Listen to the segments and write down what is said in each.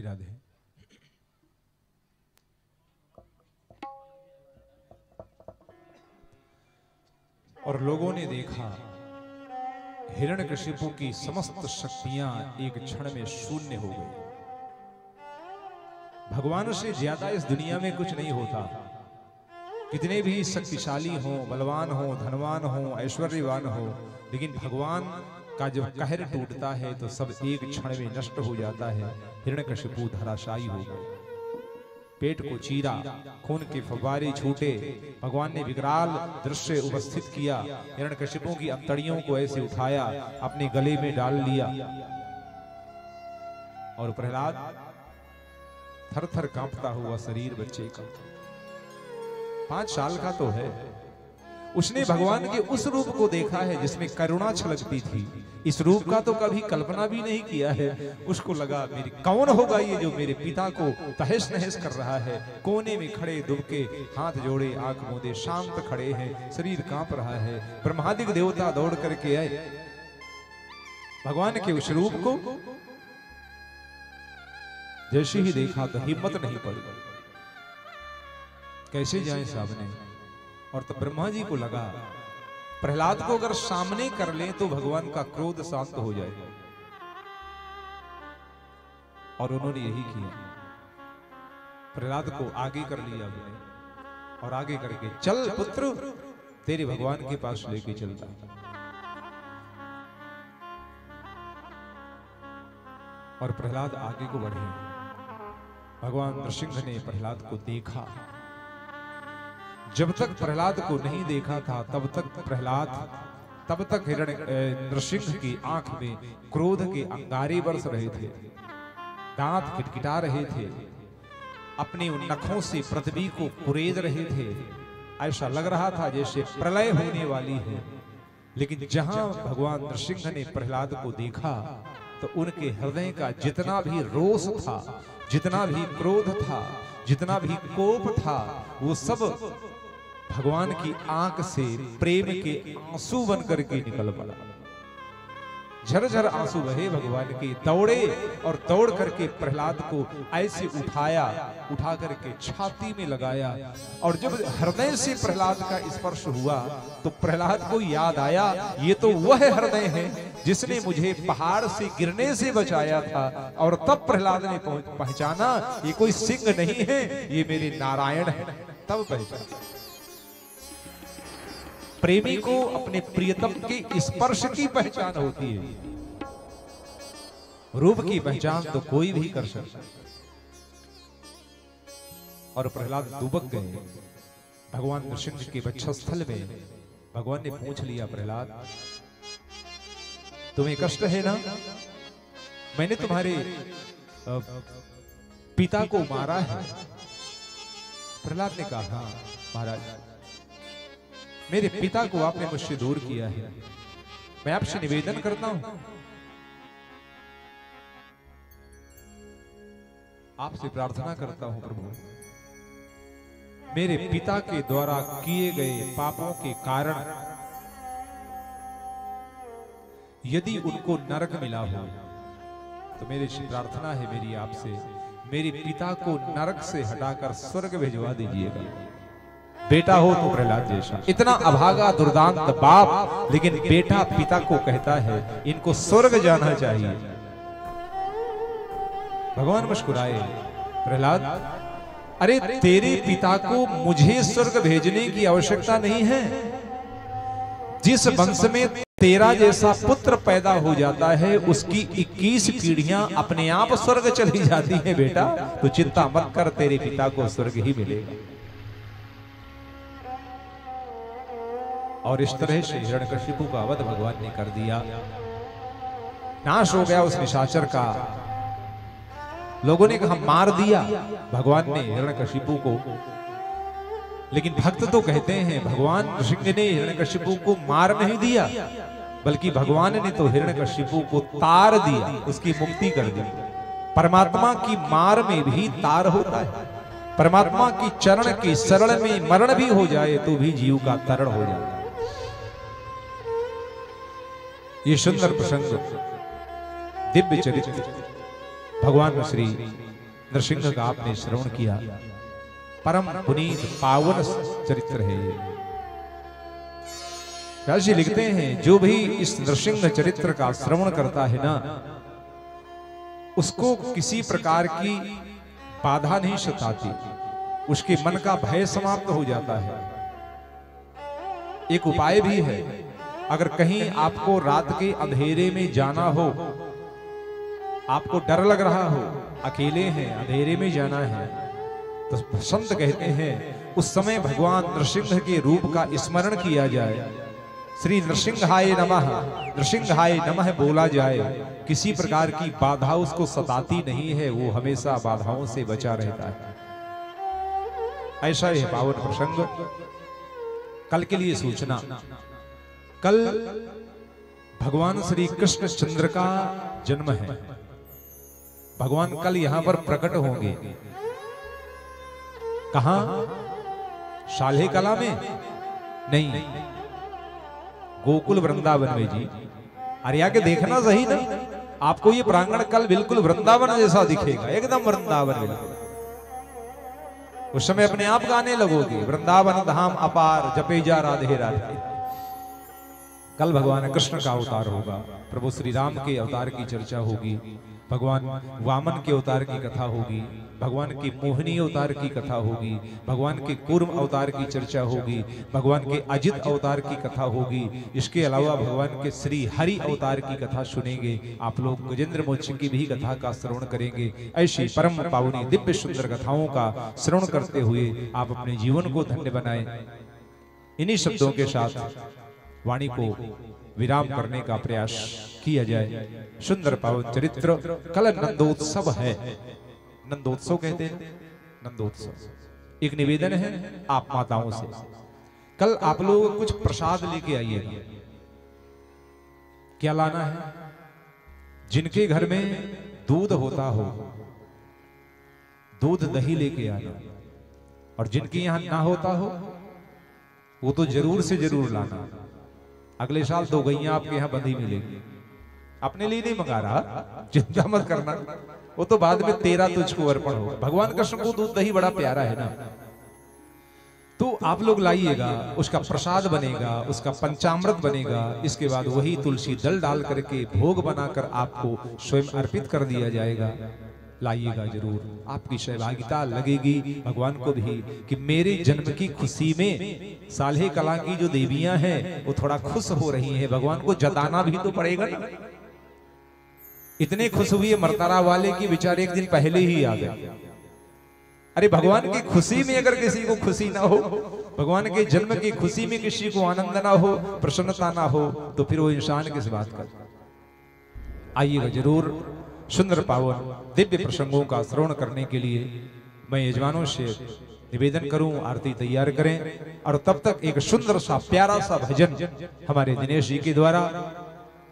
श्री राधे। और लोगों ने देखा हिरण्यकशिपु की समस्त शक्तियां एक क्षण में शून्य हो गई। भगवान से ज्यादा इस दुनिया में कुछ नहीं होता। कितने भी शक्तिशाली हो, बलवान हो, धनवान हो, ऐश्वर्यवान हो, लेकिन भगवान का जब कहर टूटता है तो सब एक क्षण में नष्ट हो जाता है। हिरण्यकशिपु धराशायी हो गए, पेट को चीरा, खून के फव्वारे छूटे। भगवान ने विकराल दृश्य उपस्थित किया। हिरण्यकशिपु की अंतड़ियों को ऐसे उठाया, अपने गले में डाल लिया और प्रहलाद थर थर कांपता हुआ शरीर बच्चे का, 5 साल का तो है, उसने भगवान के उस रूप को देखा है जिसमें करुणा छलकती थी। इस रूप का तो कभी कल्पना भी नहीं किया है। उसको लगा मेरी कौन होगा ये जो मेरे पिता को तहस नहस कर रहा है। कोने में खड़े दुबके, हाथ जोड़े, आंख मूंदे, शांत खड़े हैं, शरीर कांप रहा है। ब्रह्मादिक देवता दौड़ करके आए, भगवान के उस रूप को जैसे ही देखा तो हिम्मत नहीं पड़ी, कैसे जाए सामने। और तो ब्रह्मा जी को लगा प्रहलाद को अगर सामने कर ले तो भगवान का क्रोध शांत हो जाए, और उन्होंने यही किया। प्रहलाद को आगे कर लिया उन्होंने, और आगे करके चल पुत्र, तेरे भगवान के पास लेके चलता। और प्रहलाद आगे को बढ़े। भगवान नृसिंह ने प्रहलाद को देखा। जब तक प्रहलाद को नहीं देखा था तब तक नृसिंह की आंख में क्रोध के अंगारे बरस रहे थे, दांत खिटखिटा रहे थे, अपने उन नखों से पृथ्वी को कुरेद रहे थे। ऐसा लग रहा था जैसे प्रलय होने वाली है। लेकिन जहां भगवान नृसिंह ने प्रहलाद को देखा तो उनके हृदय का जितना भी रोष था, जितना भी क्रोध था, जितना भी कोप था, वो सब भगवान की आंख से प्रेम के आंसू बन करके निकल पड़ा। झरझर आंसू बहे भगवान के। दौड़े और दौड़ करके प्रहलाद को ऐसे उठाया, उठा करके छाती में लगाया। और जब हृदय से प्रहलाद का स्पर्श हुआ तो प्रहलाद को याद आया, ये तो वह हृदय है जिसने मुझे पहाड़ से गिरने से बचाया था। और तब प्रहलाद ने पहचाना ये कोई सिंह नहीं है, ये मेरे नारायण है। तब पहचाना प्रेमी को अपने प्रियतम के स्पर्श की पहचान होती है, रूप की पहचान तो कोई भी कर सकता। और प्रहलाद दुबक गए भगवान नृसिंह के वक्षस्थल में। भगवान ने पूछ लिया, प्रहलाद तुम्हें कष्ट है ना? मैंने तुम्हारे पिता को मारा है। प्रहलाद ने कहा, हाँ महाराज, मेरे पिता को आपने मुझसे दूर किया है। मैं आपसे निवेदन करता हूं, आपसे प्रार्थना करता हूं प्रभु, मेरे पिता के द्वारा किए गए पापों के कारण यदि उनको नरक मिला हो तो मेरी प्रार्थना है मेरी आपसे, मेरे पिता को नरक से हटाकर स्वर्ग भिजवा दीजिएगा। बेटा हो तो प्रहलाद जैसा, इतना अभागा दुर्दांत बाप, लेकिन बेटा पिता को कहता है इनको स्वर्ग जाना चाहिए। भगवान मुस्कुराए, प्रहलाद अरे तेरे पिता को मुझे स्वर्ग भेजने की आवश्यकता नहीं है। जिस वंश में तेरा जैसा पुत्र पैदा हो जाता है उसकी 21 पीढ़ियां अपने आप स्वर्ग चली जाती है। बेटा तो चिंता मत कर, तेरे पिता को स्वर्ग ही मिलेगा। और इस तरह से हिरण्यकशिपु का वध भगवान ने कर दिया। नाश हो गया उस निशाचर का। लोगों ने कहा मार दिया भगवान ने हिरण्यकशिपु को, लेकिन भक्त तो कहते हैं भगवान नृसिंह ने हिरण्यकशिपु को मार नहीं दिया, बल्कि भगवान ने तो हिरण्यकशिपु को तार दिया, उसकी मुक्ति कर दी। परमात्मा की मार में भी तार होता है। परमात्मा की चरण के शरण में मरण भी हो जाए तो भी जीव का तरण हो जाता है। ये सुंदर प्रसंग, दिव्य चरित्र भगवान श्री नृसिंह का आपने श्रवण किया। परम पुनीत पावन चरित्र है ये। व्यास जी लिखते हैं जो भी इस नृसिंह चरित्र का श्रवण करता है ना, उसको किसी प्रकार की बाधा नहीं सताती, उसके मन का भय समाप्त हो जाता है। एक उपाय भी है, अगर कहीं आपको रात के अंधेरे में जाना हो, आपको डर लग रहा हो, अकेले हैं, अंधेरे में जाना है, तो संत कहते हैं उस समय भगवान नृसिंह के रूप का स्मरण किया जाए, श्री नृसिंहाय नमः, नृसिंहाय नमः बोला जाए। किसी प्रकार की बाधा उसको सताती नहीं है, वो हमेशा बाधाओं से बचा रहता है। ऐसा है पावन प्रसंग। कल के लिए सूचना, कल भगवान श्री कृष्ण चंद्र का जन्म है। भगवान कल यहां पर प्रकट होंगे। कहां? शाल्हे कला में नहीं, गोकुल वृंदावन में जी। अरे आके देखना सही ना, आपको ये प्रांगण कल बिल्कुल वृंदावन जैसा दिखेगा, एकदम वृंदावन। उस समय अपने आप गाने लगोगे, वृंदावन धाम अपार जपे जा राधे राधे। कल भगवान कृष्ण का अवतार होगा, प्रभु श्री राम के अवतार की चर्चा होगी, भगवान वामन के अवतार की कथा होगी, भगवान की मोहिनी अवतार की कथा होगी, भगवान के कूर्म अवतार की चर्चा होगी, भगवान के अजित अवतार की कथा होगी। इसके अलावा भगवान के श्री हरि अवतार की कथा सुनेंगे आप लोग, गजेंद्र मोक्ष की भी कथा का श्रवण करेंगे। ऐसी परम पावनी दिव्य सुंदर कथाओं का श्रवण करते हुए आप अपने जीवन को धन्य बनाएं। इन्हीं शब्दों के साथ वाणी को विराम करने का प्रयास किया जाए। सुंदर पावन चरित्र। कल नंदोत्सव है, नंदोत्सव कहते हैं, नंदोत्सव। एक निवेदन है आप माताओं से, कल आप लोग कुछ प्रसाद लेके आइएगा। क्या लाना है? जिनके घर में दूध होता हो, दूध दही लेके आना, और जिनके यहां ना होता हो वो तो जरूर से जरूर लाना। अगले साल 2 गैया आपके यहां बंधी मिलेगी। अपने लिए नहीं मंगा रहा, चिंता मत करना, वो तो बाद में तेरा तुझको अर्पण हो। भगवान कृष्ण को दूध दही बड़ा प्यारा है ना, तो आप लोग लाइएगा, उसका प्रसाद बनेगा, उसका पंचामृत बनेगा। इसके बाद वही तुलसी दल डाल करके भोग बनाकर आपको स्वयं अर्पित कर दिया जाएगा। लाइएगा जरूर, आपकी सहभागिता लगेगी भगवान को भी कि मेरे जन्म की खुशी में साल्हे कला की जो देवियां हैं वो थोड़ा खुश हो रही हैं। भगवान को जताना भी तो पड़ेगा ना। इतने खुश हुए मर्तारा वाले की बेचारे एक दिन पहले ही आ गए। अरे भगवान की खुशी में अगर किसी को खुशी ना हो, भगवान के जन्म की खुशी में किसी को आनंद ना हो, प्रसन्नता ना हो, तो फिर वो इंसान किस बात का। आइएगा जरूर। सुंदर पावन दिव्य प्रसंगों का श्रवण करने के लिए मैं यजमानों से निवेदन करूं, आरती तैयार करें, और तब तक एक सुंदर सा प्यारा सा भजन हमारे दिनेश जी के द्वारा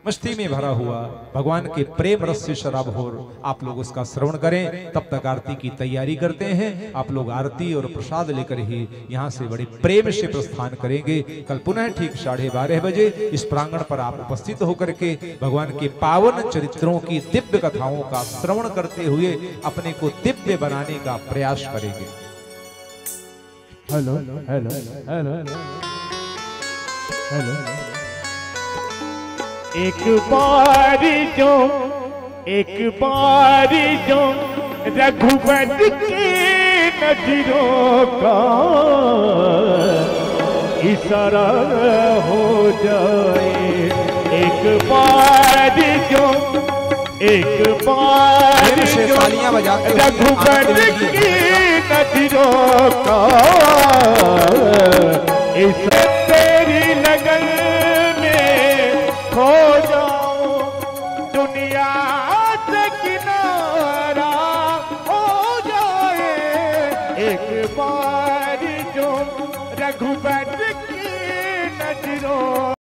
मस्ती में भरा हुआ भगवान के प्रेम रस से शराबोर आप लोग उसका श्रवण करें। तब तक आरती की तैयारी करते हैं। आप लोग आरती और प्रसाद लेकर ही यहाँ से बड़े प्रेम से प्रस्थान करेंगे। कल पुनः ठीक 12:30 बजे इस प्रांगण पर आप उपस्थित होकर के भगवान के पावन चरित्रों की दिव्य कथाओं का श्रवण करते हुए अपने को दिव्य बनाने का प्रयास करेंगे। Hello hello hello hello. एक बार जो रघुवर की नजरों का इशारा हो जाए, एक बार जो रघुवर की नजरों का इस तेरी लगन में खो जाओ, दुनिया से किनारा हो जाए, एक बार जो रघुवर की नजरों